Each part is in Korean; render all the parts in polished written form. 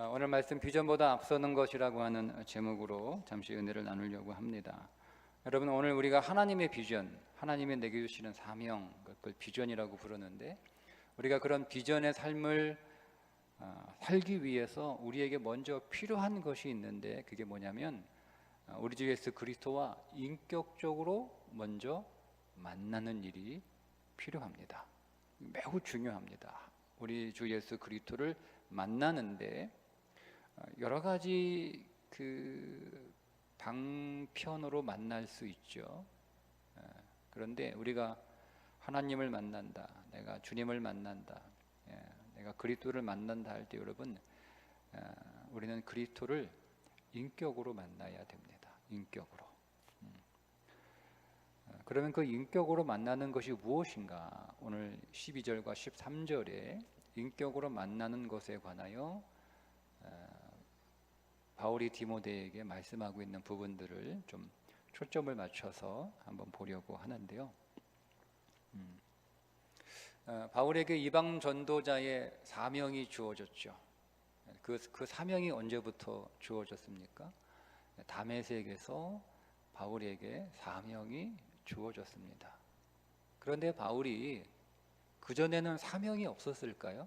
오늘 말씀 비전보다 앞서는 것이라고 하는 제목으로 잠시 은혜를 나누려고 합니다. 여러분, 오늘 우리가 하나님의 비전, 하나님이 내게 주시는 사명, 그걸 비전이라고 부르는데, 우리가 그런 비전의 삶을 살기 위해서 우리에게 먼저 필요한 것이 있는데, 그게 뭐냐면 우리 주 예수 그리스도와 인격적으로 먼저 만나는 일이 필요합니다. 매우 중요합니다. 우리 주 예수 그리스도를 만나는데 여러 가지 그 방편으로 만날 수 있죠. 그런데 우리가 하나님을 만난다, 내가 주님을 만난다, 내가 그리스도를 만난다 할 때 여러분, 우리는 그리스도를 인격으로 만나야 됩니다. 인격으로. 그러면 그 인격으로 만나는 것이 무엇인가? 오늘 12절과 13절에 인격으로 만나는 것에 관하여 바울이 디모데에게 말씀하고 있는 부분들을 좀 초점을 맞춰서 한번 보려고 하는데요. 바울에게 이방 전도자의 사명이 주어졌죠. 그 사명이 언제부터 주어졌습니까? 다메섹에서 바울에게 사명이 주어졌습니다. 그런데 바울이 그전에는 사명이 없었을까요?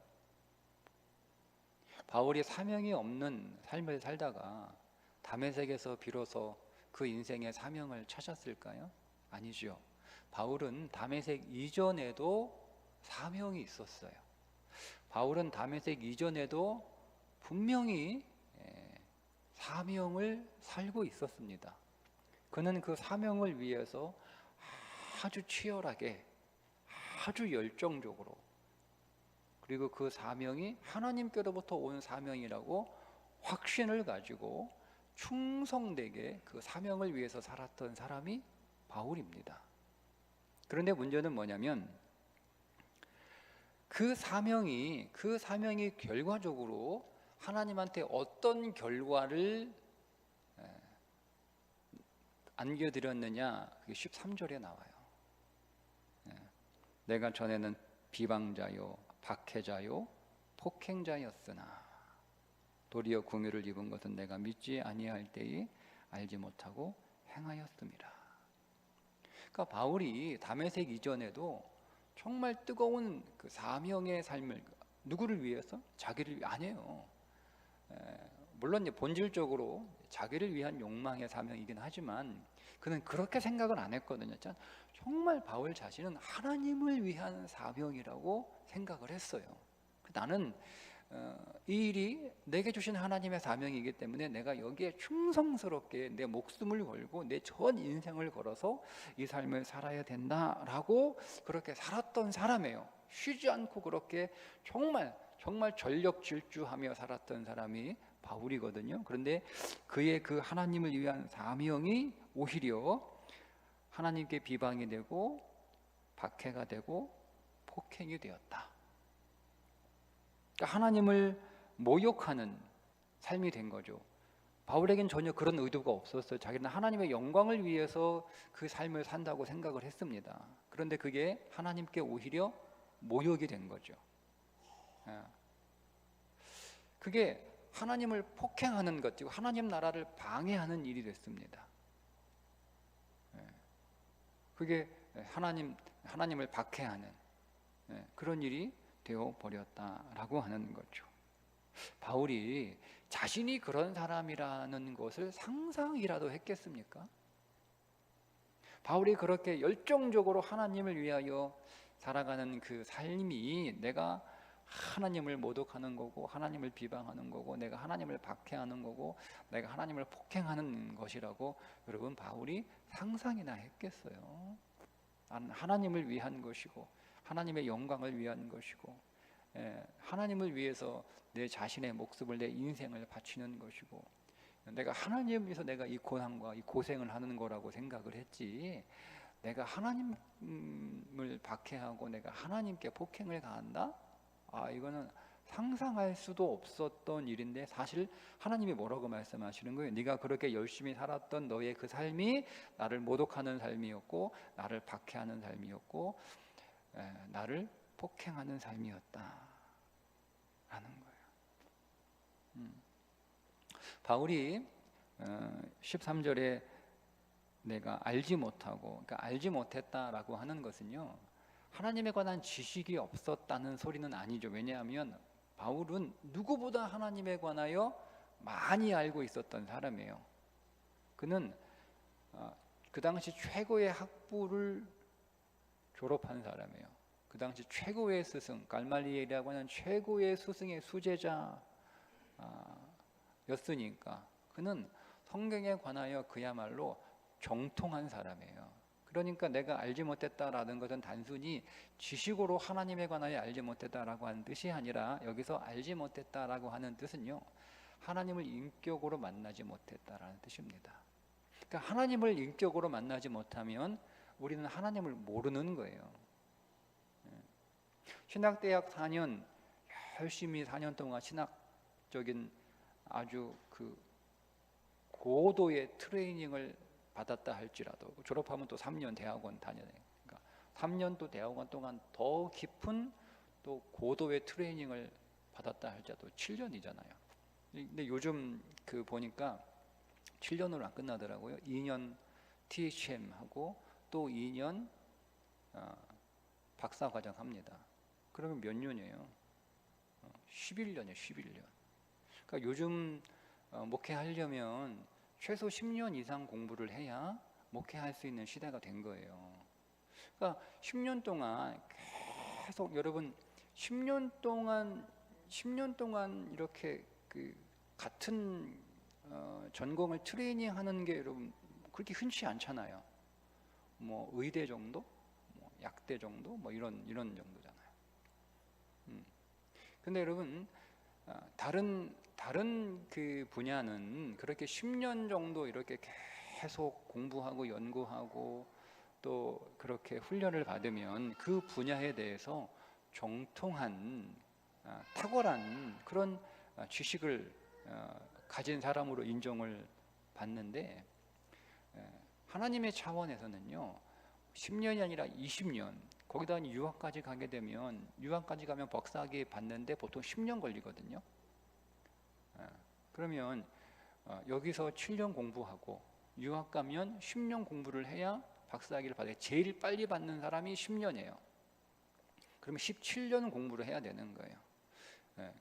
바울이 사명이 없는 삶을 살다가 다메섹에서 비로소 그 인생의 사명을 찾았을까요? 아니죠. 바울은 다메섹 이전에도 사명이 있었어요. 바울은 다메섹 이전에도 분명히 사명을 살고 있었습니다. 그는 그 사명을 위해서 아주 치열하게, 아주 열정적으로, 그리고 그 사명이 하나님께로부터 온 사명이라고 확신을 가지고 충성되게 그 사명을 위해서 살았던 사람이 바울입니다. 그런데 문제는 뭐냐면 그 사명이 결과적으로 하나님한테 어떤 결과를 안겨드렸느냐, 그게 13절에 나와요. 내가 전에는 비방자요, 박해자요, 폭행자였으나 도리어 궁유를 입은 것은 내가 믿지 아니할 때에 알지 못하고 행하였습니다. 그러니까 바울이 다메섹 이전에도 정말 뜨거운 그 사명의 삶을, 누구를 위해서? 자기를 위해 아니에요. 물론 본질적으로 자기를 위한 욕망의 사명이긴 하지만 그는 그렇게 생각을 안 했거든요. 정말 바울 자신은 하나님을 위한 사명이라고 생각을 했어요. 나는 이 일이 내게 주신 하나님의 사명이기 때문에 내가 여기에 충성스럽게 내 목숨을 걸고 내 전 인생을 걸어서 이 삶을 살아야 된다라고 그렇게 살았던 사람이에요. 쉬지 않고 그렇게 정말 전력 질주하며 살았던 사람이 바울이거든요. 그런데 그의 그 하나님을 위한 사명이 오히려 하나님께 비방이 되고 박해가 되고 폭행이 되었다. 그러니까 하나님을 모욕하는 삶이 된 거죠. 바울에겐 전혀 그런 의도가 없었어요. 자기는 하나님의 영광을 위해서 그 삶을 산다고 생각을 했습니다. 그런데 그게 하나님께 오히려 모욕이 된 거죠. 그게 하나님을 폭행하는 것이고 하나님 나라를 방해하는 일이 됐습니다. 그게 하나님을 박해하는 그런 일이 되어 버렸다라고 하는 거죠. 바울이 자신이 그런 사람이라는 것을 상상이라도 했겠습니까? 바울이 그렇게 열정적으로 하나님을 위하여 살아가는 그 삶이 내가 하나님을 모독하는 거고 하나님을 비방하는 거고 내가 하나님을 박해하는 거고 내가 하나님을 폭행하는 것이라고 여러분 바울이 상상이나 했겠어요? 나는 하나님을 위한 것이고 하나님의 영광을 위한 것이고 하나님을 위해서 내 자신의 목숨을, 내 인생을 바치는 것이고 내가 하나님을 위해서 내가 이 고난과 이 고생을 하는 거라고 생각을 했지, 내가 하나님을 박해하고 내가 하나님께 폭행을 가한다? 이거는 상상할 수도 없었던 일인데 사실 하나님이 뭐라고 말씀하시는 거예요? 네가 그렇게 열심히 살았던 너의 그 삶이 나를 모독하는 삶이었고 나를 박해하는 삶이었고 나를 폭행하는 삶이었다 라는 거예요. 바울이 13절에 내가 알지 못하고, 그러니까 알지 못했다라고 하는 것은요, 하나님에 관한 지식이 없었다는 소리는 아니죠. 왜냐하면 바울은 누구보다 하나님에 관하여 많이 알고 있었던 사람이에요. 그는 그 당시 최고의 학부를 졸업한 사람이에요. 그 당시 최고의 스승, 갈말리엘이라고 하는 최고의 스승의 수제자였으니까 그는 성경에 관하여 그야말로 정통한 사람이에요. 그러니까 내가 알지 못했다라는 것은 단순히 지식으로 하나님에 관하여 알지 못했다라고 하는 뜻이 아니라, 여기서 알지 못했다라고 하는 뜻은요, 하나님을 인격으로 만나지 못했다라는 뜻입니다. 그러니까 하나님을 인격으로 만나지 못하면 우리는 하나님을 모르는 거예요. 신학대학 4년 열심히 4년 동안 신학적인 아주 그 고도의 트레이닝을 받았다 할지라도 졸업하면 또 3년 대학원 다녀야 돼요. 그러니까 3년 또 대학원 동안 더 깊은 또 고도의 트레이닝을 받았다 할지라도 7년이잖아요. 근데 요즘 그 보니까 7년으로 안 끝나더라고요. 2년 THM 하고 또 2년 박사과정 합니다. 그러면 몇 년이에요? 11년이에요. 11년. 그러니까 요즘 목회하려면 최소 10년 이상 공부를 해야 목회할 수 있는 시대가 된 거예요. 그러니까 10년 동안 계속, 여러분 10년 동안 이렇게 그 같은 전공을 트레이닝하는 게 여러분 그렇게 흔치 않잖아요. 뭐 의대 정도, 뭐 약대 정도, 뭐 이런 정도잖아요. 근데 여러분 다른 그 분야는 그렇게 10년 정도 이렇게 계속 공부하고 연구하고 또 그렇게 훈련을 받으면 그 분야에 대해서 정통한 탁월한 그런 지식을 가진 사람으로 인정을 받는데, 하나님의 차원에서는요 10년이 아니라 20년, 거기다 유학까지 가게 되면, 유학까지 가면 박사학위 받는데 보통 10년 걸리거든요. 그러면 여기서 7년 공부하고 유학 가면 10년 공부를 해야 박사학위를 받아요. 제일 빨리 받는 사람이 10년이에요. 그러면 17년 공부를 해야 되는 거예요.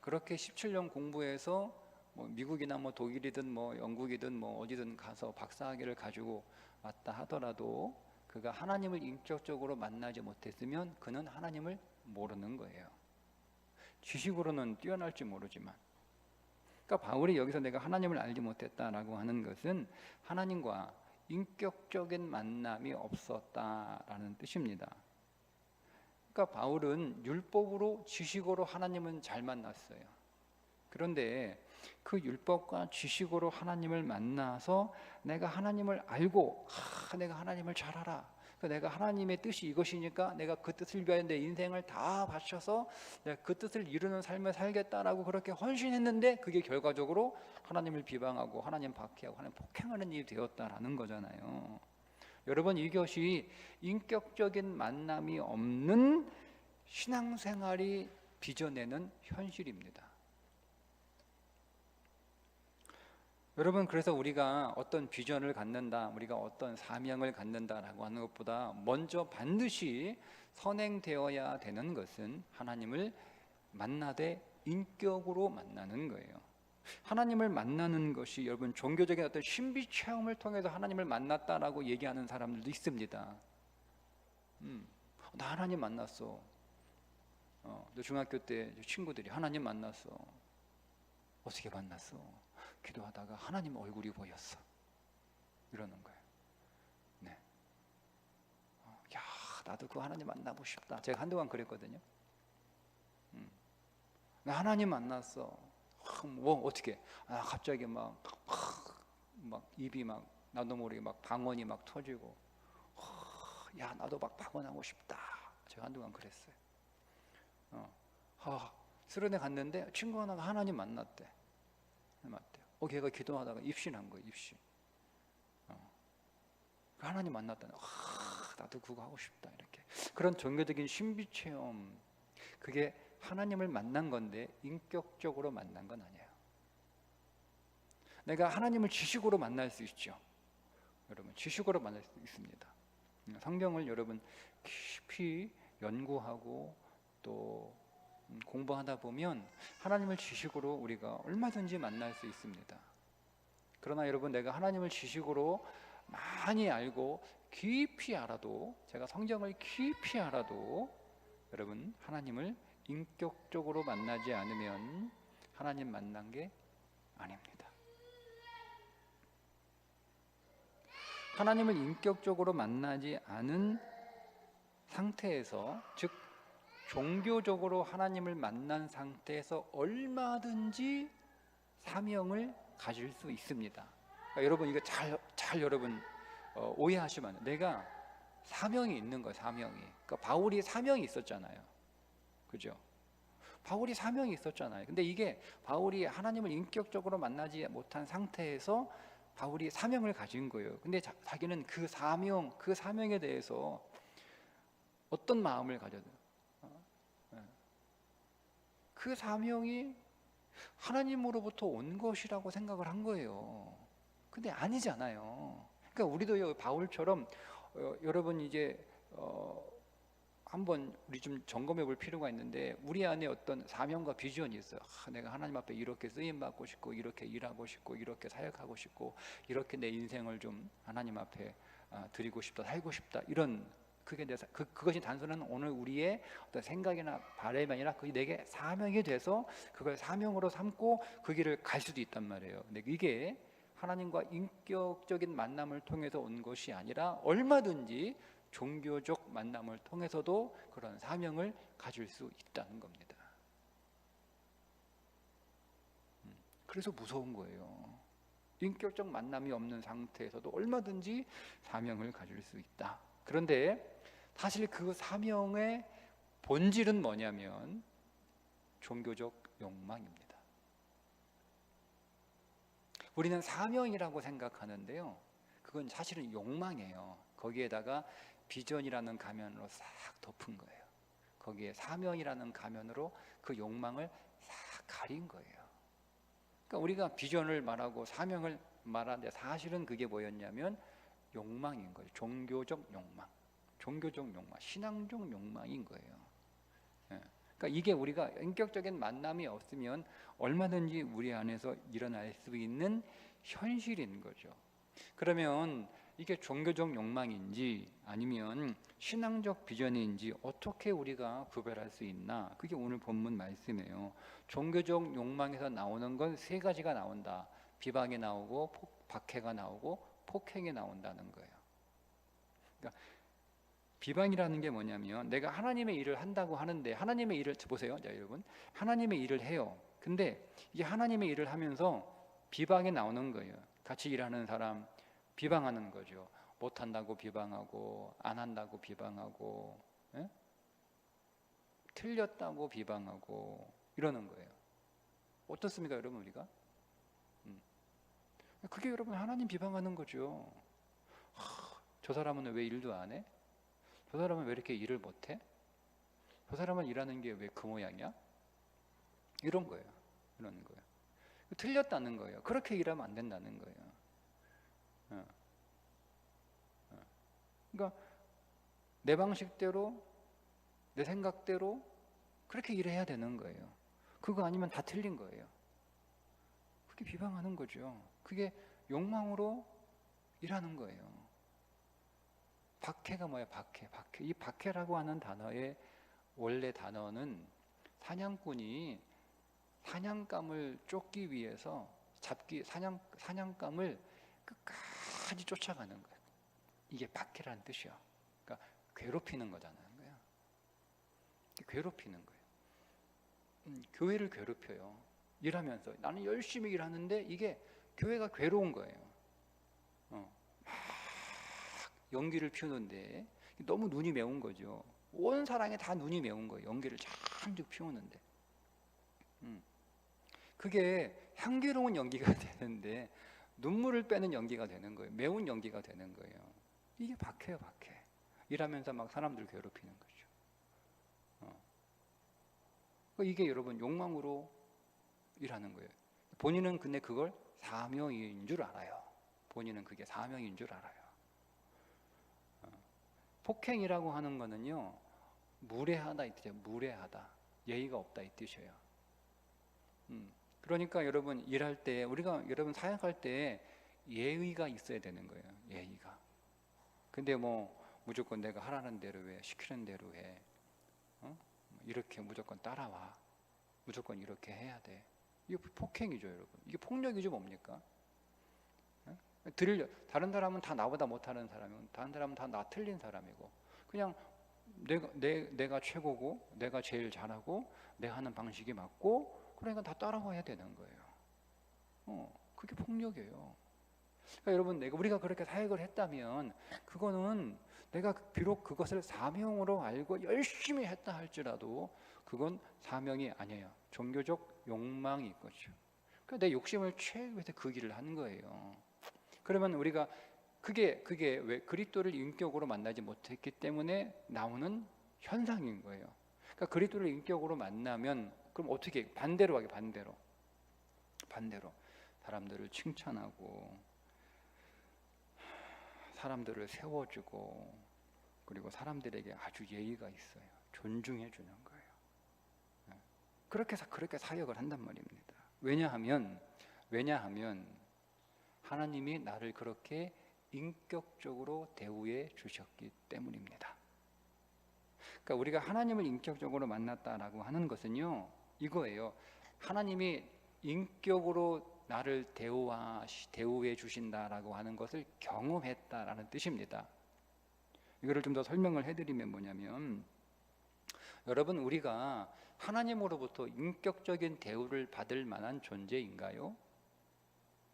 그렇게 17년 공부해서 뭐 미국이나 뭐 독일이든 뭐 영국이든 뭐 어디든 가서 박사학위를 가지고 왔다 하더라도 그가 하나님을 인격적으로 만나지 못했으면 그는 하나님을 모르는 거예요. 지식으로는 뛰어날지 모르지만. 그러니까 바울이 여기서 내가 하나님을 알지 못했다라고 하는 것은 하나님과 인격적인 만남이 없었다라는 뜻입니다. 그러니까 바울은 율법으로, 지식으로 하나님은 잘 만났어요. 그런데 그 율법과 지식으로 하나님을 만나서 내가 하나님을 알고, 내가 하나님을 잘 알아, 내가 하나님의 뜻이 이것이니까 내가 그 뜻을 위하여 내 인생을 다 바쳐서 내가 그 뜻을 이루는 삶을 살겠다라고 그렇게 헌신했는데, 그게 결과적으로 하나님을 비방하고 하나님 박해하고 하나님 폭행하는 일이 되었다라는 거잖아요. 여러분, 이것이 인격적인 만남이 없는 신앙생활이 빚어내는 현실입니다. 여러분, 그래서 우리가 어떤 비전을 갖는다, 우리가 어떤 사명을 갖는다라고 하는 것보다 먼저 반드시 선행되어야 되는 것은 하나님을 만나되 인격으로 만나는 거예요. 하나님을 만나는 것이, 여러분, 종교적인 어떤 신비 체험을 통해서 하나님을 만났다라고 얘기하는 사람들도 있습니다. 나 하나님 만났어. 너 중학교 때 친구들이 하나님 만났어. 어떻게 만났어? 기도하다가 하나님 얼굴이 보였어. 이러는 거예요. 네. 야, 나도 그 하나님 만나고 싶다. 제가 한동안 그랬거든요. 나 하나님 만났어. 뭐 어떻게? 갑자기 막 입이 막 나도 모르게 막 방언이 막 터지고, 야, 나도 막 방언하고 싶다. 제가 한동안 그랬어요. 수련회 갔는데 친구 하나가 하나님 만났대. 걔가 기도하다가 입신한 거예요. 입신. 하나님 만났다. 나도 그거 하고 싶다. 이렇게 그런 종교적인 신비 체험, 그게 하나님을 만난 건데 인격적으로 만난 건 아니에요. 내가 하나님을 지식으로 만날 수 있죠. 여러분, 지식으로 만날 수 있습니다. 성경을 여러분 깊이 연구하고 또 공부하다 보면 하나님을 지식으로 우리가 얼마든지 만날 수 있습니다. 그러나 여러분, 내가 하나님을 지식으로 많이 알고 깊이 알아도, 제가 성경을 깊이 알아도 여러분, 하나님을 인격적으로 만나지 않으면 하나님 만난 게 아닙니다. 하나님을 인격적으로 만나지 않은 상태에서, 즉 종교적으로 하나님을 만난 상태에서 얼마든지 사명을 가질 수 있습니다. 그러니까 여러분, 이거 잘 여러분 오해하시면 안 돼요. 내가 사명이 있는 거예요. 사명이. 그러니까 바울이 사명이 있었잖아요. 그죠? 바울이 사명이 있었잖아요. 근데 이게 바울이 하나님을 인격적으로 만나지 못한 상태에서 바울이 사명을 가진 거예요. 근데 자기는 그 사명에 대해서 어떤 마음을 가져요? 그 사명이 하나님으로부터 온 것이라고 생각을 한 거예요. 근데 아니잖아요. 그러니까 우리도 바울처럼 여러분 이제 한번 우리 좀 점검해 볼 필요가 있는데, 우리 안에 어떤 사명과 비전이 있어요. 내가 하나님 앞에 이렇게 쓰임 받고 싶고, 이렇게 일하고 싶고, 이렇게 사역하고 싶고, 이렇게 내 인생을 좀 하나님 앞에 드리고 싶다, 살고 싶다, 이런, 그게 그것이 단순한 오늘 우리의 어떤 생각이나 바람이 아니라 그게 내게 사명이 돼서 그걸 사명으로 삼고 그 길을 갈 수도 있단 말이에요. 근데 이게 하나님과 인격적인 만남을 통해서 온 것이 아니라 얼마든지 종교적 만남을 통해서도 그런 사명을 가질 수 있다는 겁니다. 그래서 무서운 거예요. 인격적 만남이 없는 상태에서도 얼마든지 사명을 가질 수 있다. 그런데 사실 그 사명의 본질은 뭐냐면 종교적 욕망입니다. 우리는 사명이라고 생각하는데요, 그건 사실은 욕망이에요. 거기에다가 비전이라는 가면으로 싹 덮은 거예요. 거기에 사명이라는 가면으로 그 욕망을 싹 가린 거예요. 그러니까 우리가 비전을 말하고 사명을 말하는데 사실은 그게 뭐였냐면 욕망인 거예요. 종교적 욕망, 신앙적 욕망인 거예요. 그러니까 이게 우리가 인격적인 만남이 없으면 얼마든지 우리 안에서 일어날 수 있는 현실인 거죠. 그러면 이게 종교적 욕망인지 아니면 신앙적 비전인지 어떻게 우리가 구별할 수 있나? 그게 오늘 본문 말씀이에요. 종교적 욕망에서 나오는 건 세 가지가 나온다. 비방이 나오고 박해가 나오고 폭행이 나온다는 거예요. 그러니까 비방이라는 게 뭐냐면, 내가 하나님의 일을 한다고 하는데, 하나님의 일을 보세요. 자, 여러분, 하나님의 일을 해요. 근데 이게 하나님의 일을 하면서 비방이 나오는 거예요. 같이 일하는 사람 비방하는 거죠. 못한다고 비방하고, 안 한다고 비방하고, 틀렸다고 비방하고 이러는 거예요. 어떻습니까, 여러분? 우리가 그게 여러분 하나님 비방하는 거죠. 저 사람은 왜 일도 안 해? 저 사람은 왜 이렇게 일을 못해? 저 사람은 일하는 게 왜 그 모양이야? 이런 거예요. 이러는 거예요. 틀렸다는 거예요. 그렇게 일하면 안 된다는 거예요. 그러니까 내 방식대로, 내 생각대로 그렇게 일해야 되는 거예요. 그거 아니면 다 틀린 거예요. 그게 비방하는 거죠. 그게 욕망으로 일하는 거예요. 박해가 뭐야? 박해. 이 박해라고 하는 단어의 원래 단어는 사냥꾼이 사냥감을 쫓기 위해서 사냥감을 끝까지 쫓아가는 거예요. 이게 박해라는 뜻이야. 그러니까 괴롭히는 거잖아요. 괴롭히는 거예요. 교회를 괴롭혀요. 일하면서 나는 열심히 일하는데 이게 교회가 괴로운 거예요. 막 연기를 피우는데 너무 눈이 매운 거죠. 온 사랑에 다 눈이 매운 거예요. 연기를 잔뜩 피우는데 그게 향기로운 연기가 되는데 눈물을 빼는 연기가 되는 거예요. 매운 연기가 되는 거예요. 이게 박해요, 박해. 일하면서 막 사람들 괴롭히는 거죠. 이게 여러분 욕망으로 일하는 거예요. 본인은 근데 그걸 사명인 줄 알아요. 본인은 그게 사명인 줄 알아요. 폭행이라고 하는 거는요, 무례하다 이 뜻이에요. 무례하다, 예의가 없다 이 뜻이에요. 그러니까 여러분 일할 때, 우리가 여러분 사역할 때 예의가 있어야 되는 거예요. 예의가. 근데 뭐 무조건 내가 하라는 대로 해, 시키는 대로 해, 이렇게 무조건 따라와, 무조건 이렇게 해야 돼. 이게 폭행이죠, 여러분. 이게 폭력이죠, 뭡니까? 다른 사람은 다 나보다 못하는 사람이고, 다른 사람은 다 나 틀린 사람이고, 그냥 내가 최고고, 내가 제일 잘하고, 내가 하는 방식이 맞고, 그러니까 다 따라와야 되는 거예요. 그게 폭력이에요. 그러니까 여러분, 우리가 그렇게 사역을 했다면, 그거는 내가 비록 그것을 사명으로 알고 열심히 했다 할지라도, 그건 사명이 아니에요. 종교적 욕망이 있겠죠. 그러니까 내 욕심을 채우기 위해서 그 길을 하는 거예요. 그러면 우리가 그게 왜 그리스도를 인격으로 만나지 못했기 때문에 나오는 현상인 거예요. 그러니까 그리스도를 인격으로 만나면 그럼 어떻게 반대로 하게, 반대로 사람들을 칭찬하고 사람들을 세워주고, 그리고 사람들에게 아주 예의가 있어요. 존중해 주는 거예요. 그렇게 사역을 한단 말입니다. 왜냐하면 하나님이 나를 그렇게 인격적으로 대우해 주셨기 때문입니다. 그러니까 우리가 하나님을 인격적으로 만났다라고 하는 것은요, 이거예요. 하나님이 인격으로 나를 대우해 주신다라고 하는 것을 경험했다라는 뜻입니다. 이거를 좀 더 설명을 해드리면 뭐냐면, 여러분, 우리가 하나님으로부터 인격적인 대우를 받을 만한 존재인가요?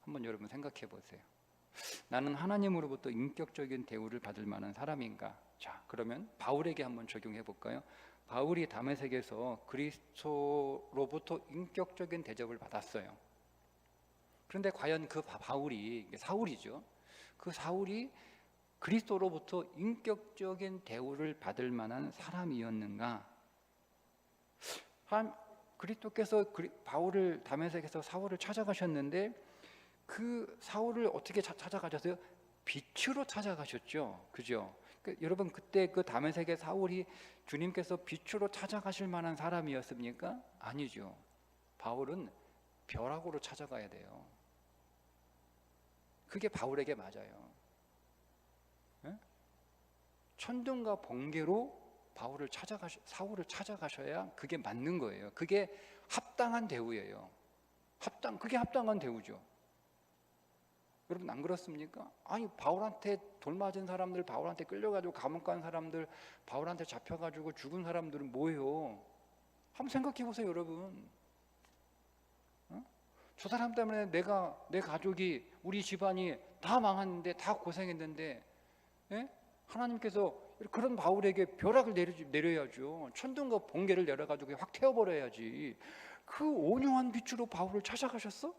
한번 여러분 생각해 보세요. 나는 하나님으로부터 인격적인 대우를 받을 만한 사람인가? 자, 그러면 바울에게 한번 적용해 볼까요? 바울이 다메섹에서 그리스도로부터 인격적인 대접을 받았어요. 그런데 과연 그 바울이, 사울이죠, 그 사울이 그리스도로부터 인격적인 대우를 받을 만한 사람이었는가? 그리스도께서 바울을 다메섹에서 사울을 찾아가셨는데, 그 사울을 어떻게 찾아가셨어요? 빛으로 찾아가셨죠, 그죠? 여러분, 그때 그 다메섹의 사울이 주님께서 빛으로 찾아가실 만한 사람이었습니까? 아니죠. 바울은 벼락으로 찾아가야 돼요. 그게 바울에게 맞아요. 천둥과 번개로 사울을 찾아가셔야 그게 맞는 거예요. 그게 합당한 대우예요. 그게 합당한 대우죠. 여러분, 안 그렇습니까? 아니, 바울한테 돌 맞은 사람들, 바울한테 끌려가지고 감옥 간 사람들, 바울한테 잡혀가지고 죽은 사람들은 뭐예요? 한번 생각해 보세요, 여러분. 저 사람 때문에 내 가족이, 우리 집안이 다 망했는데, 다 고생했는데, 하나님께서 그런 바울에게 벼락을 내려야죠. 천둥과 번개를 내려가지고 확 태워버려야지. 그 온유한 빛으로 바울을 찾아가셨어?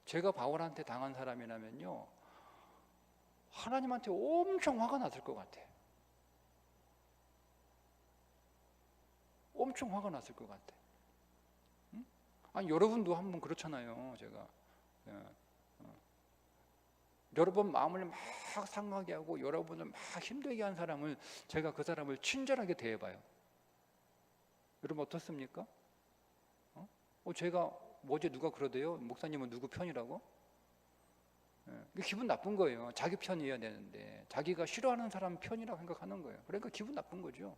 제가 바울한테 당한 사람이라면요, 하나님한테 엄청 화가 났을 것 같아. 엄청 화가 났을 것 같아. 아니, 여러분도 한번 그렇잖아요. 제가 여러분 마음을 막 상하게 하고 여러분을 막 힘들게 한 사람을, 제가 그 사람을 친절하게 대해봐요. 여러분 어떻습니까? 제가 어제 누가 그러대요? 목사님은 누구 편이라고? 기분 나쁜 거예요. 자기 편이어야 되는데 자기가 싫어하는 사람 편이라고 생각하는 거예요. 그러니까 기분 나쁜 거죠.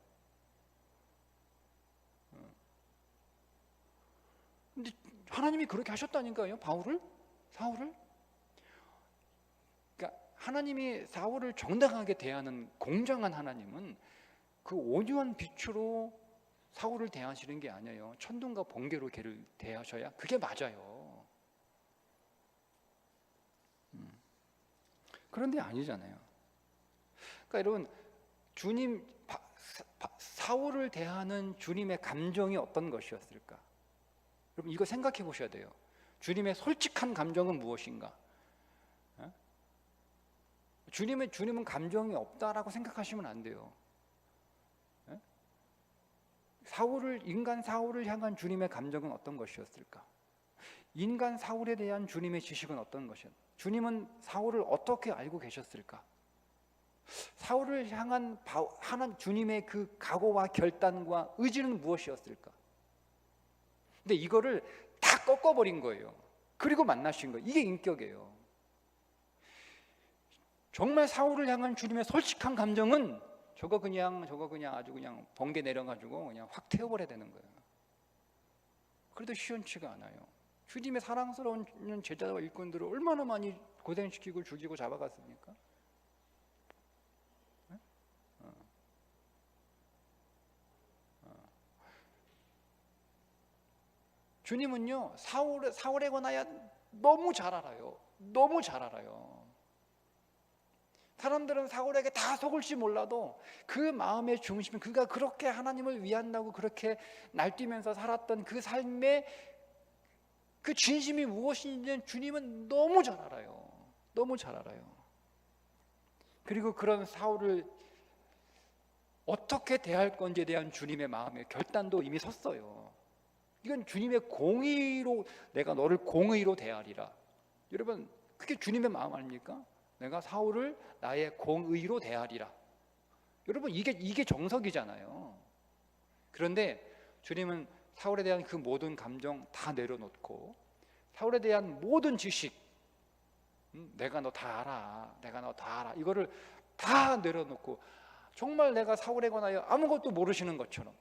근데 하나님이 그렇게 하셨다니까요, 사울을. 그러니까 하나님이 사울을 정당하게 대하는 공정한 하나님은 그 온유한 빛으로 사울을 대하시는 게 아니에요. 천둥과 번개로 걔를 대하셔야 그게 맞아요. 그런데 아니잖아요. 그러니까 여러분, 사울을 대하는 주님의 감정이 어떤 것이었을까? 여러분, 이거 생각해 보셔야 돼요. 주님의 솔직한 감정은 무엇인가? 주님은 감정이 없다라고 생각하시면 안 돼요. 인간 사울을 향한 주님의 감정은 어떤 것이었을까? 인간 사울에 대한 주님의 지식은 어떤 것이었나요? 주님은 사울을 어떻게 알고 계셨을까? 사울을 향한 하나님 주님의 그 각오와 결단과 의지는 무엇이었을까? 근데 이거를 다 꺾어버린 거예요. 그리고 만나신 거예요. 이게 인격이에요. 정말 사울을 향한 주님의 솔직한 감정은 저거 그냥 아주 그냥 번개 내려가지고 그냥 확 태워버려야 되는 거예요. 그래도 시원치가 않아요. 주님의 사랑스러운 제자와 일꾼들을 얼마나 많이 고생시키고 죽이고 잡아갔습니까? 주님은요 사울에 관하여 너무 잘 알아요. 너무 잘 알아요. 사람들은 사울에게 다 속을지 몰라도 그 마음의 중심, 그가 그렇게 하나님을 위한다고 그렇게 날뛰면서 살았던 그 삶의 그 진심이 무엇인지는 주님은 너무 잘 알아요. 너무 잘 알아요. 그리고 그런 사울을 어떻게 대할 건지에 대한 주님의 마음의 결단도 이미 섰어요. 이건 주님의 공의로, 내가 너를 공의로 대하리라. 여러분, 그게 주님의 마음 아닙니까? 내가 사울을 나의 공의로 대하리라. 여러분, 이게 정석이잖아요. 그런데 주님은 사울에 대한 그 모든 감정 다 내려놓고 사울에 대한 모든 지식, 내가 너 다 알아, 내가 너 다 알아, 이거를 다 내려놓고 정말 내가 사울에 관하여 아무것도 모르시는 것처럼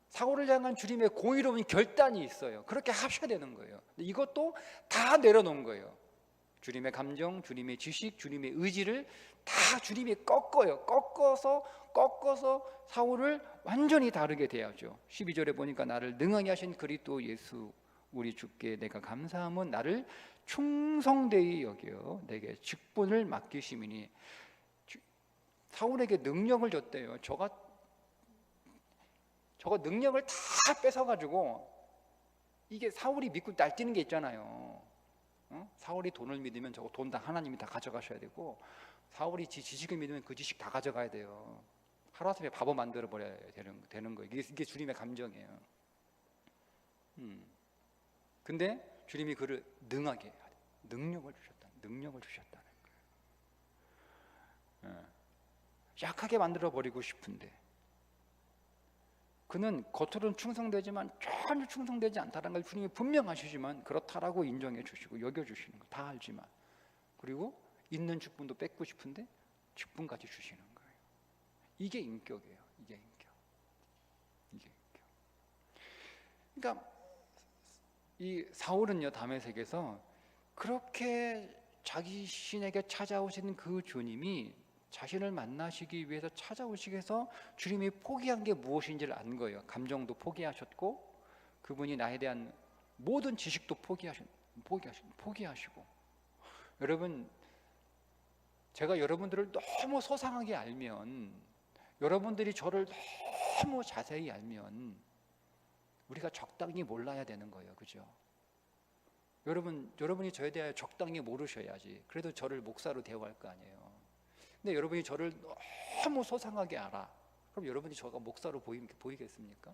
사울을 향한 주님의 공의로운 결단이 있어요. 그렇게 하셔야 되는 거예요. 이것도 다 내려놓은 거예요. 주님의 감정, 주님의 지식, 주님의 의지를 다 주님이 꺾어서 사울을 완전히 다르게 대하죠. 12절에 보니까 나를 능하게 하신 그리스도 예수 우리 주께 내가 감사함은 나를 충성되이 여겨 내게 직분을 맡기심이니. 사울에게 능력을 줬대요. 저거 능력을 다 뺏어가지고, 이게 사울이 믿고 날뛰는 게 있잖아요. 사울이 돈을 믿으면 저거 돈 다 하나님이 다 가져가셔야 되고, 사울이 지식을 믿으면 그 지식 다 가져가야 돼요. 하루아침에 바보 만들어 버려야 되는 거예요. 이게 주님의 감정이에요. 근데 주님이 그를 능하게 능력을 주셨다는 거예요. 약하게 만들어 버리고 싶은데, 그는 겉으로는 충성되지만 전혀 충성되지 않다는 걸 주님이 분명하시지만 그렇다라고 인정해 주시고 여겨 주시는 거 다 알지만, 그리고 있는 직분도 뺏고 싶은데 직분까지 주시는 거예요. 이게 인격이에요. 이게 인격. 그러니까 이 사울은요, 다메섹에서 그렇게 자신에게 찾아오시는 그 주님이 자신을 만나시기 위해서 찾아오시기 위해서 주님이 포기한 게 무엇인지를 안 거예요. 감정도 포기하셨고, 그분이 나에 대한 모든 지식도 포기하시고. 여러분, 제가 여러분들을 너무 소상하게 알면, 여러분들이 저를 너무 자세히 알면 우리가 적당히 몰라야 되는 거예요. 그죠? 여러분이 저에 대하여 적당히 모르셔야지 그래도 저를 목사로 대우할 거 아니에요. 근데 여러분이 저를 너무 소상하게 알아. 그럼 여러분이 저가 목사로 보이겠습니까?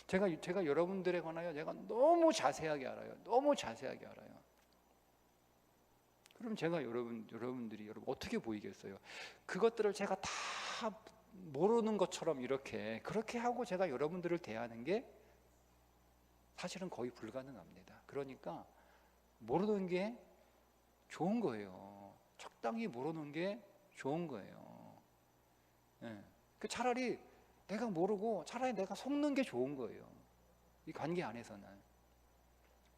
제가 여러분들에 관하여 제가 너무 자세하게 알아요. 너무 자세하게 알아요. 그럼 제가 여러분들이 어떻게 보이겠어요? 그것들을 제가 다 모르는 것처럼 그렇게 하고 제가 여러분들을 대하는 게 사실은 거의 불가능합니다. 그러니까 모르는 게 좋은 거예요. 적당히 모르는 게 좋은 거예요. 차라리 내가 모르고 차라리 내가 속는 게 좋은 거예요. 이 관계 안에서는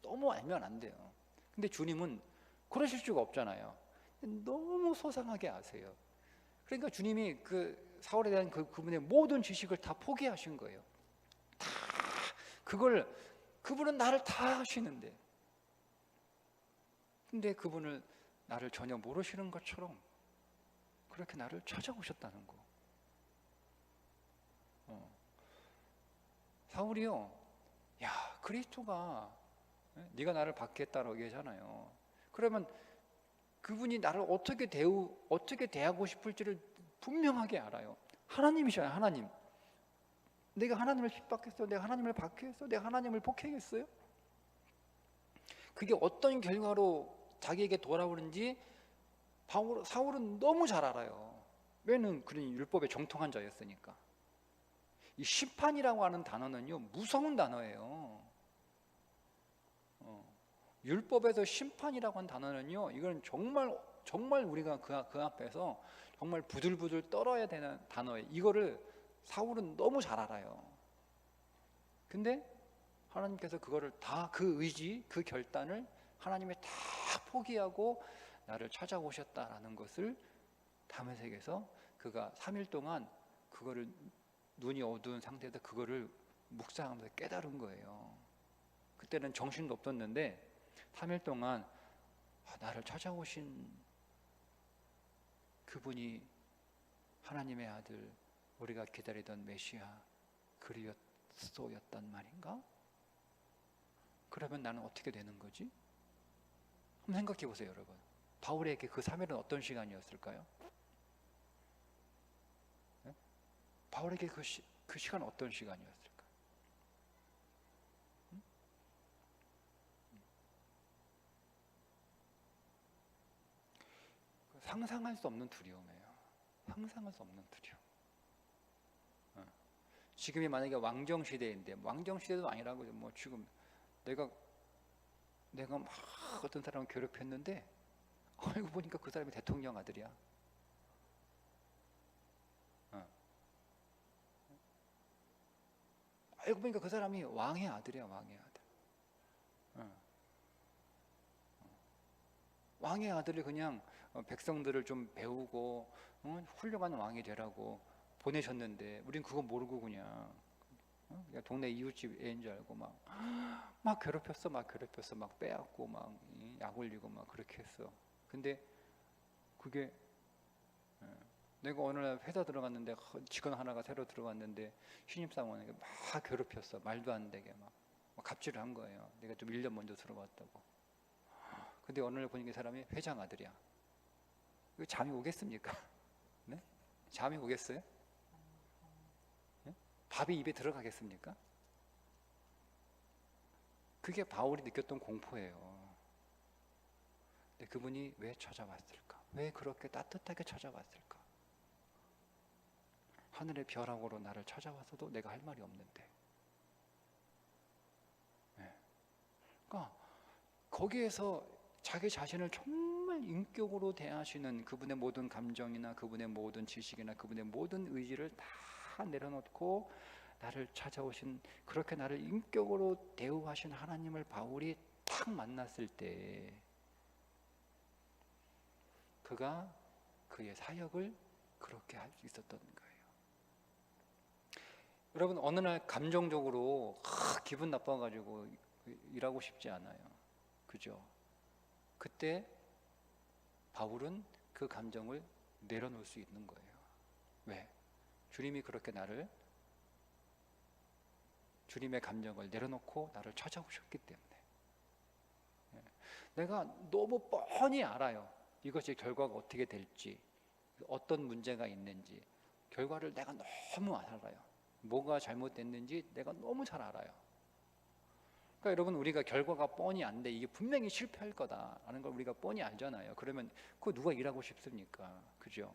너무 알면 안 돼요. 근데 주님은 그러실 수가 없잖아요. 너무 소상하게 아세요. 그러니까 주님이 그 사울에 대한 그분의 모든 지식을 다 포기하신 거예요. 다 그분은 나를 다 아시는데, 근데 그분을 나를 전혀 모르시는 것처럼 그렇게 나를 찾아오셨다는 거. 사울이요, 야, 그리스도가 네가 나를 받겠다라고 얘기하잖아요. 그러면 그분이 나를 어떻게 대하고 싶을지를 분명하게 알아요. 하나님이잖아요. 하나님. 내가 하나님을 핍박했어? 내가 하나님을 박해했어? 내가 하나님을 폭행했어요? 그게 어떤 결과로 자기에게 돌아오는지 사울은 너무 잘 알아요. 왜냐면 그런 율법에 정통한 자였으니까. 이 심판이라고 하는 단어는요, 무서운 단어예요. 율법에서 심판이라고 하는 단어는요, 이건 정말 우리가 그 앞에서 정말 부들부들 떨어야 되는 단어예요. 이거를 사울은 너무 잘 알아요. 근데 하나님께서 그거를 다, 그 의지, 그 결단을 하나님이 다 포기하고 나를 찾아오셨다라는 것을 다메섹에서 그가 3일 동안 그거를, 눈이 어두운 상태에서 그거를 묵상하면서 깨달은 거예요. 그때는 정신도 없었는데 3일 동안 나를 찾아오신 그분이 하나님의 아들, 우리가 기다리던 메시아 그리스도였단 말인가? 그러면 나는 어떻게 되는 거지? 한번 생각해 보세요, 여러분. 바울에게 그 3일은 어떤 시간이었을까요? 네? 바울에게 그 시간은 어떤 시간이었을까? 상상할 수 없는 두려움이에요. 상상할 수 없는 두려움. 지금이 만약에 왕정 시대인데, 왕정 시대도 아니라고, 뭐 지금 내가 막 어떤 사람을 괴롭혔는데 알고 보니까 그 사람이 대통령 아들이야. 알고 보니까 그 사람이 왕의 아들이야, 왕의 아들. 왕의 아들을 그냥 백성들을 좀 배우고 훌륭한 왕이 되라고 보내셨는데, 우린 그거 모르고 그냥 동네 이웃집 애인 줄 알고 막 괴롭혔어, 막 빼앗고 막 약 올리고 막 그렇게 했어. 근데 그게, 내가 어느 날 회사 들어갔는데 직원 하나가 새로 들어갔는데 신입사원에게 막 괴롭혔어. 말도 안 되게 막 갑질을 한 거예요. 내가 좀 1년 먼저 들어갔다고. 근데 어느 날 보니까 이 사람이 회장 아들이야. 이거 잠이 오겠습니까? 네? 잠이 오겠어요? 네? 밥이 입에 들어가겠습니까? 그게 바울이 느꼈던 공포예요. 근데 그분이 왜 찾아왔을까? 왜 그렇게 따뜻하게 찾아왔을까? 하늘의 벼락으로 나를 찾아와서도 내가 할 말이 없는데. 네. 그러니까 거기에서 자기 자신을 정말 인격으로 대하시는 그분의 모든 감정이나 그분의 모든 지식이나 그분의 모든 의지를 다 내려놓고 나를 찾아오신, 그렇게 나를 인격으로 대우하신 하나님을 바울이 딱 만났을 때 그가 그의 사역을 그렇게 할 수 있었던 거예요. 여러분, 어느 날 감정적으로 기분 나빠가지고 일하고 싶지 않아요. 그죠? 그때 바울은 그 감정을 내려놓을 수 있는 거예요. 왜? 주님이 그렇게 주님의 감정을 내려놓고 나를 찾아오셨기 때문에. 내가 너무 뻔히 알아요. 이것이 결과가 어떻게 될지, 어떤 문제가 있는지, 결과를 내가 너무 알아요. 뭐가 잘못됐는지 내가 너무 잘 알아요. 그러니까 여러분, 우리가 결과가 뻔히 안 돼, 이게 분명히 실패할 거다라는 걸 우리가 뻔히 알잖아요. 그러면 그거 누가 일하고 싶습니까? 그죠?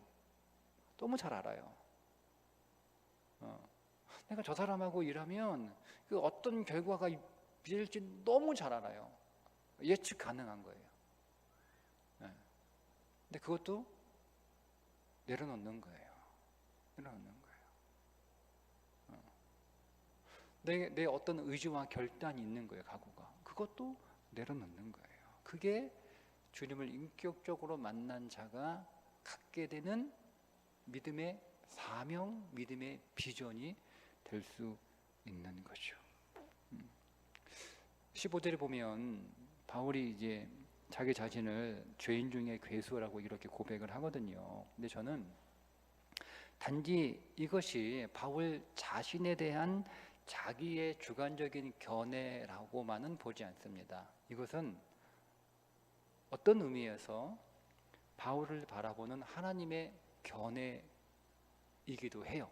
너무 잘 알아요. 내가 저 사람하고 일하면 그 어떤 결과가 있을지 너무 잘 알아요. 예측 가능한 거예요. 근데 그것도 내려놓는 거예요. 내려놓는 거예요. 내 어떤 의지와 결단이 있는 거예요. 각오가. 그것도 내려놓는 거예요. 그게 주님을 인격적으로 만난 자가 갖게 되는 믿음의 사명, 믿음의 비전이 될 수 있는 거죠. 15절에 보면 바울이 이제 자기 자신을 죄인 중에 괴수라고 이렇게 고백을 하거든요. 근데 저는 단지 이것이 바울 자신에 대한 자기의 주관적인 견해라고만은 보지 않습니다. 이것은 어떤 의미에서 바울을 바라보는 하나님의 견해이기도 해요.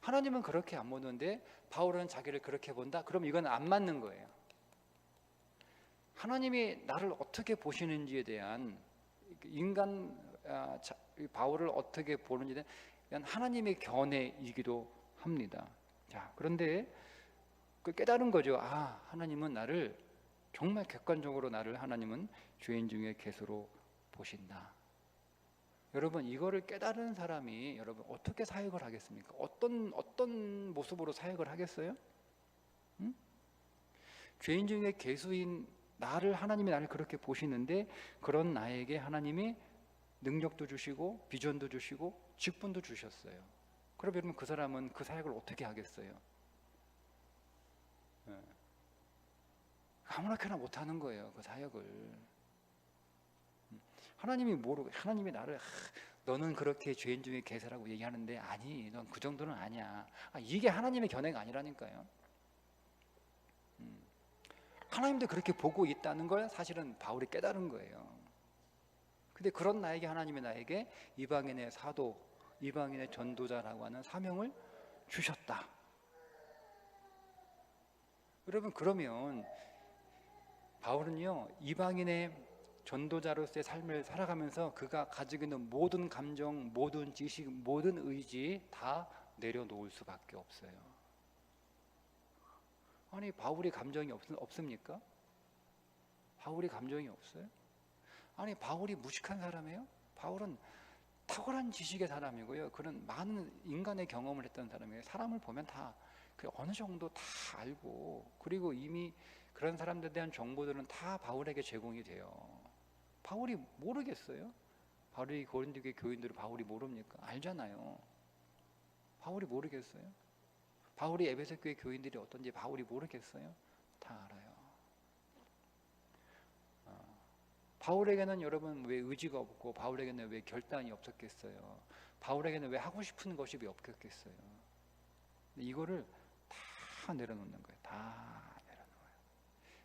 하나님은 그렇게 안 보는데 바울은 자기를 그렇게 본다? 그럼 이건 안 맞는 거예요. 하나님이 나를 어떻게 보시는지에 대한 바울을 어떻게 보는지에 대한 하나님의 견해이기도 합니다. 자, 그런데 그 깨달은 거죠. 하나님은 나를 정말 객관적으로 하나님은 죄인 중에 괴수로 보신다. 여러분, 이거를 깨달은 사람이 여러분 어떻게 사역을 하겠습니까? 어떤 모습으로 사역을 하겠어요? 응? 죄인 중에 괴수인 하나님이 나를 그렇게 보시는데 그런 나에게 하나님이 능력도 주시고 비전도 주시고 직분도 주셨어요. 그럼 여러분 그 사람은 그 사역을 어떻게 하겠어요? 아무렇게나 못하는 거예요, 그 사역을. 하나님이 나를 너는 그렇게 죄인 중에 괴수라고 얘기하는데 아니, 넌 그 정도는 아니야. 이게 하나님의 견해가 아니라니까요. 하나님도 그렇게 보고 있다는 걸 사실은 바울이 깨달은 거예요. 근데 그런 하나님이 나에게 이방인의 사도, 이방인의 전도자라고 하는 사명을 주셨다. 여러분, 그러면 바울은요, 이방인의 전도자로서의 삶을 살아가면서 그가 가지고 있는 모든 감정, 모든 지식, 모든 의지 다 내려놓을 수밖에 없어요. 아니, 바울이 감정이 없습니까? 바울이 감정이 없어요? 아니, 바울이 무식한 사람이에요? 바울은 탁월한 지식의 사람이고요. 그런 많은 인간의 경험을 했던 사람이에요. 사람을 보면 다 어느 정도 다 알고, 그리고 이미 그런 사람들에 대한 정보들은 다 바울에게 제공이 돼요. 바울이 모르겠어요? 바울이 고린도교회 교인들을 바울이 모릅니까? 알잖아요. 바울이 모르겠어요? 바울이 에베소 교회 교인들이 어떤지 바울이 모르겠어요? 다 알아요. 바울에게는 여러분 왜 의지가 없고 바울에게는 왜 결단이 없었겠어요? 바울에게는 왜 하고 싶은 것이 왜 없겠어요? 이거를 다 내려놓는 거예요. 다 내려놓아요.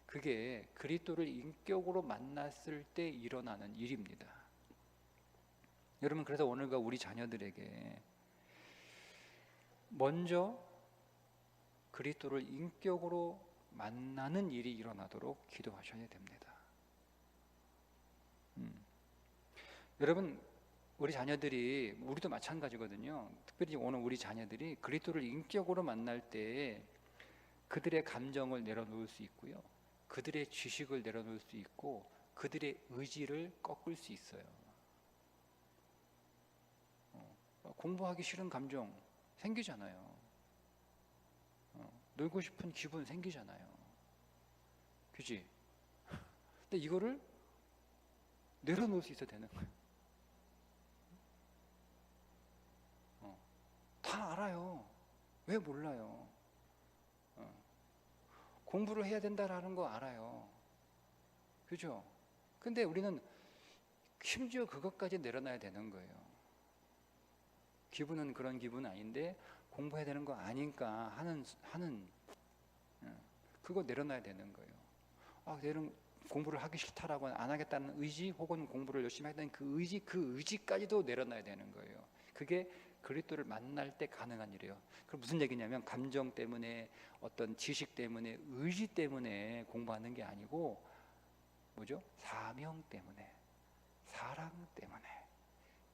그게 그리스도를 인격으로 만났을 때 일어나는 일입니다. 여러분, 그래서 오늘과 우리 자녀들에게 먼저 그리스도를 인격으로 만나는 일이 일어나도록 기도하셔야 됩니다. 여러분, 우리 자녀들이, 우리도 마찬가지거든요. 특별히 오늘 우리 자녀들이 그리스도를 인격으로 만날 때 그들의 감정을 내려놓을 수 있고요, 그들의 지식을 내려놓을 수 있고 그들의 의지를 꺾을 수 있어요. 공부하기 싫은 감정 생기잖아요. 놀고 싶은 기분 생기잖아요. 그치? 근데 이거를 내려놓을 수 있어야 되는 거예요. 다 알아요. 왜 몰라요? 공부를 해야 된다라는 거 알아요. 그죠? 근데 우리는 심지어 그것까지 내려놔야 되는 거예요. 기분은 그런 기분 아닌데 공부해야 되는 거 아니까 하는 그거 내려놔야 되는 거예요. 내는 공부를 하기 싫다라고 안 하겠다는 의지, 혹은 공부를 열심히 하겠다는 그 의지까지도 내려놔야 되는 거예요. 그게 그리스도를 만날 때 가능한 일이에요. 그럼 무슨 얘기냐면 감정 때문에, 어떤 지식 때문에, 의지 때문에 공부하는 게 아니고 뭐죠? 사명 때문에, 사랑 때문에,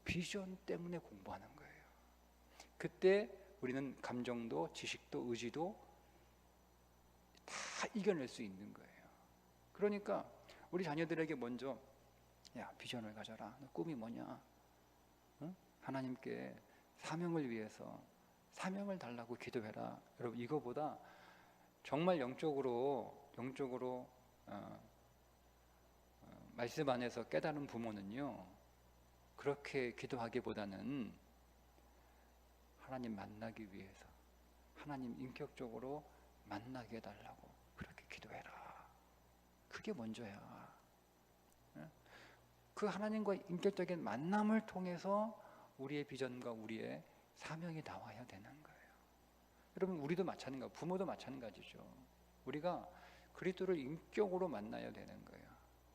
비전 때문에 공부하는 거예요. 그때 우리는 감정도 지식도 의지도 다 이겨낼 수 있는 거예요. 그러니까 우리 자녀들에게 먼저 비전을 가져라. 너 꿈이 뭐냐? 응? 하나님께 사명을 위해서 사명을 달라고 기도해라. 여러분, 이거보다 정말 영적으로 말씀 안에서 깨달은 부모는요, 그렇게 기도하기보다는 하나님 만나기 위해서, 하나님 인격적으로 만나게 해달라고 그렇게 기도해라. 그게 먼저야. 그 하나님과의 인격적인 만남을 통해서 우리의 비전과 우리의 사명이 나와야 되는 거예요. 여러분, 우리도 마찬가지고 부모도 마찬가지죠. 우리가 그리스도를 인격으로 만나야 되는 거예요.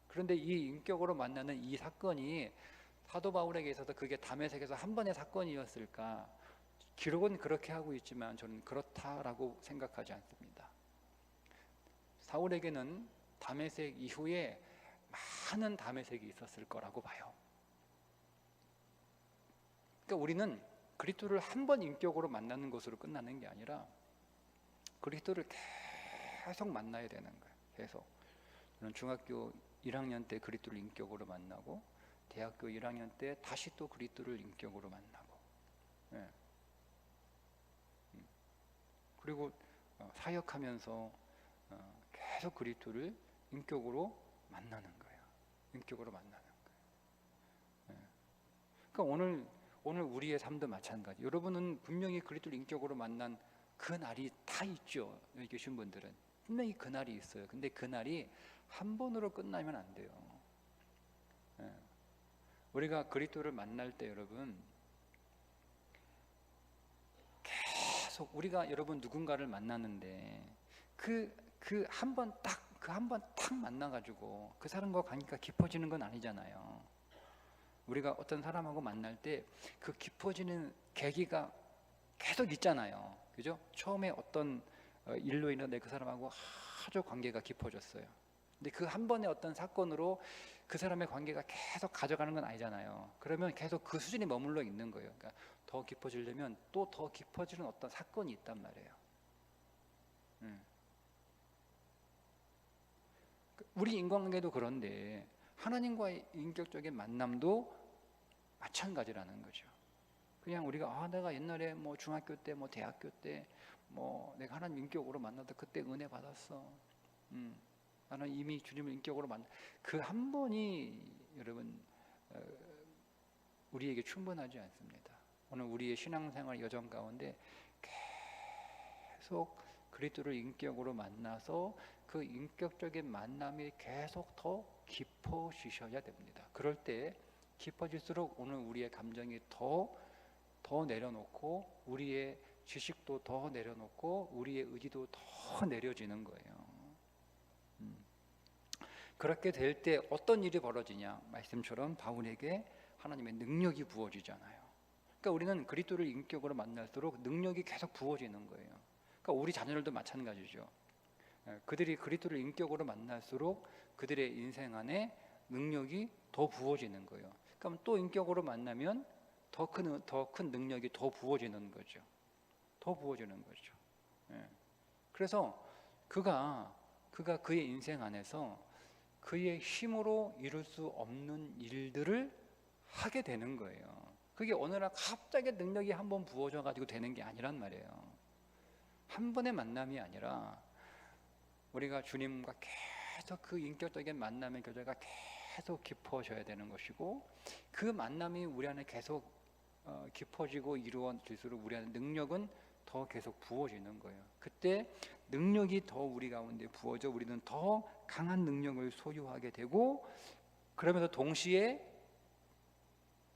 그런데 이 인격으로 만나는 이 사건이 사도 바울에게 있어서 그게 다메섹에서 한 번의 사건이었을까? 기록은 그렇게 하고 있지만 저는 그렇다라고 생각하지 않습니다. 사울에게는 다메섹 이후에 많은 다메섹이 있었을 거라고 봐요. 그러니까 우리는 그리스도를 한 번 인격으로 만나는 것으로 끝나는 게 아니라 그리스도를 계속 만나야 되는 거예요. 계속. 저는 중학교 1학년 때 그리스도를 인격으로 만나고 대학교 1학년 때 다시 또 그리스도를 인격으로 만나고, 예. 그리고 사역하면서 계속 그리스도를 인격으로 만나는 거예요. 인격으로 만나는 거예요. 예. 그러니까 오늘 우리의 삶도 마찬가지. 여러분은 분명히 그리스도를 인격으로 만난 그 날이 다 있죠. 여기 계신 분들은 분명히 그 날이 있어요. 근데 그 날이 한 번으로 끝나면 안 돼요. 예. 우리가 그리스도를 만날 때 여러분 계속 우리가 여러분 누군가를 만나는데 그 한 번 딱 만나가지고 그 사람과 관계가 깊어지는 건 아니잖아요. 우리가 어떤 사람하고 만날 때 그 깊어지는 계기가 계속 있잖아요. 그죠? 처음에 어떤 일로 인해 그 사람하고 아주 관계가 깊어졌어요. 근데 그 한 번의 어떤 사건으로 그 사람의 관계가 계속 가져가는 건 아니잖아요. 그러면 계속 그 수준이 머물러 있는 거예요. 그러니까 더 깊어지려면 또 더 깊어지는 어떤 사건이 있단 말이에요. 우리 인간관계도 그런데 하나님과의 인격적인 만남도 마찬가지라는 거죠. 그냥 우리가 내가 옛날에 뭐 중학교 때 뭐 대학교 때 뭐 내가 하나님 인격으로 만나다 그때 은혜 받았어. 나는 이미 주님을 인격으로 만나. 그 한 번이 여러분 우리에게 충분하지 않습니다. 오늘 우리의 신앙생활 여정 가운데 계속 그리스도를 인격으로 만나서 그 인격적인 만남이 계속 더 깊어지셔야 됩니다. 그럴 때 깊어질수록 오늘 우리의 감정이 더 내려놓고 우리의 지식도 더 내려놓고 우리의 의지도 더 내려지는 거예요. 그렇게 될 때 어떤 일이 벌어지냐? 말씀처럼 바울에게 하나님의 능력이 부어지잖아요. 그러니까 우리는 그리스도를 인격으로 만날수록 능력이 계속 부어지는 거예요. 그러니까 우리 자녀들도 마찬가지죠. 그들이 그리스도를 인격으로 만날수록 그들의 인생 안에 능력이 더 부어지는 거예요. 그럼 또 인격으로 만나면 더 큰 능력이 더 부어지는 거죠. 더 부어지는 거죠. 그래서 그가 그의 인생 안에서 그의 힘으로 이룰 수 없는 일들을 하게 되는 거예요. 그게 어느 날 갑자기 능력이 한번 부어져 가지고 되는 게 아니란 말이에요. 한 번의 만남이 아니라 우리가 주님과 계속 그 인격적인 만남의 교제가 계속 깊어져야 되는 것이고 그 만남이 우리 안에 계속 깊어지고 이루어질수록 우리 안에 능력은 더 계속 부어지는 거예요. 그때 능력이 더 우리 가운데 부어져 우리는 더 강한 능력을 소유하게 되고 그러면서 동시에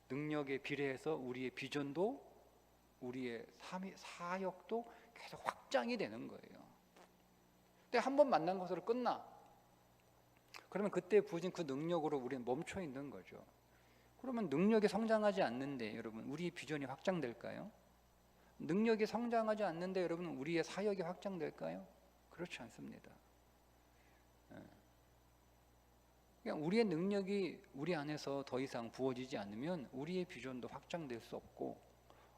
능력에 비례해서 우리의 비전도 우리의 사역도 계속 확장이 되는 거예요. 근데 한 번 만난 것으로 끝나. 그러면 그때 부어진 그 능력으로 우리는 멈춰 있는 거죠. 그러면 능력이 성장하지 않는데 여러분 우리의 비전이 확장될까요? 능력이 성장하지 않는데 여러분 우리의 사역이 확장될까요? 그렇지 않습니다. 그냥 우리의 능력이 우리 안에서 더 이상 부어지지 않으면 우리의 비전도 확장될 수 없고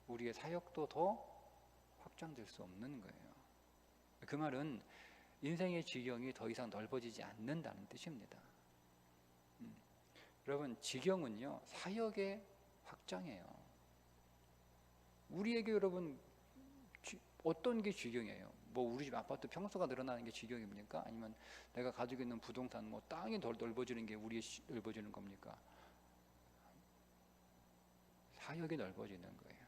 우리의 사역도 더 확장될 수 없는 거예요. 그 말은 인생의 지경이 더 이상 넓어지지 않는다는 뜻입니다. 여러분 지경은요 사역의 확장이에요. 우리에게 여러분 어떤 게 지경이에요? 뭐 우리 집 아파트 평수가 늘어나는 게 지경입니까? 아니면 내가 가지고 있는 부동산 뭐 땅이 더 넓어지는 게 우리의 넓어지는 겁니까? 사역이 넓어지는 거예요.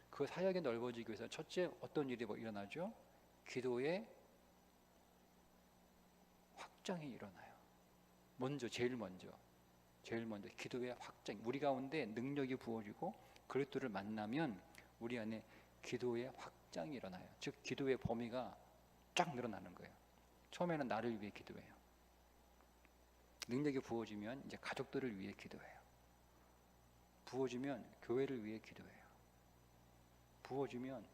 그 사역이 넓어지기 위해서 첫째 어떤 일이 일어나죠? 기도의 확장이 일어나요. 제일 먼저 기도의 확장. 우리 가운데 능력이 부어지고 그리스도를 만나면 우리 안에 기도의 확장이 일어나요. 즉 기도의 범위가 쫙 늘어나는 거예요. 처음에는 나를 위해 기도해요. 능력이 부어지면 이제 가족들을 위해 기도해요. 부어지면 교회를 위해 기도해요. 부어지면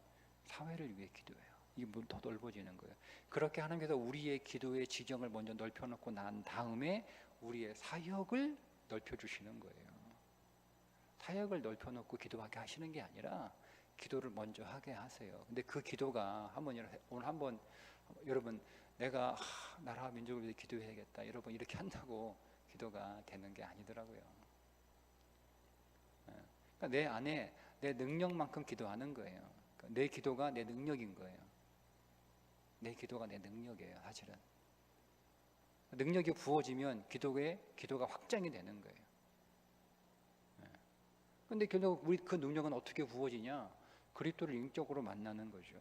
사회를 위해 기도해요. 이 문 더 넓어지는 거예요. 그렇게 하나님께서 우리의 기도의 지경을 먼저 넓혀놓고 난 다음에 우리의 사역을 넓혀주시는 거예요. 사역을 넓혀놓고 기도하게 하시는 게 아니라 기도를 먼저 하게 하세요. 근데 그 기도가 오늘 한번 여러분 내가 나라와 민족을 위해 기도해야겠다 여러분 이렇게 한다고 기도가 되는 게 아니더라고요. 그러니까 내 안에 내 능력만큼 기도하는 거예요. 그러니까 내 기도가 내 능력인 거예요. 내 기도가 내 능력이에요. 사실은 능력이 부어지면 기도가 확장이 되는 거예요. 근데 결국 우리 그 능력은 어떻게 부어지냐? 그리스도를 인격으로 만나는 거죠.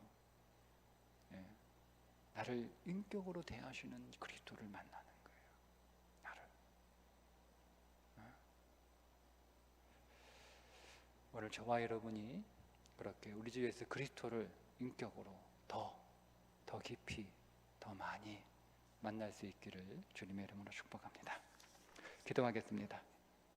나를 인격으로 대하시는 그리스도를 만나는 거예요. 나를. 오늘 저와 여러분이 그렇게 우리 주 예수 그리스도를 인격으로 더 깊이, 더 많이 만날 수 있기를 주님의 이름으로 축복합니다. 기도하겠습니다.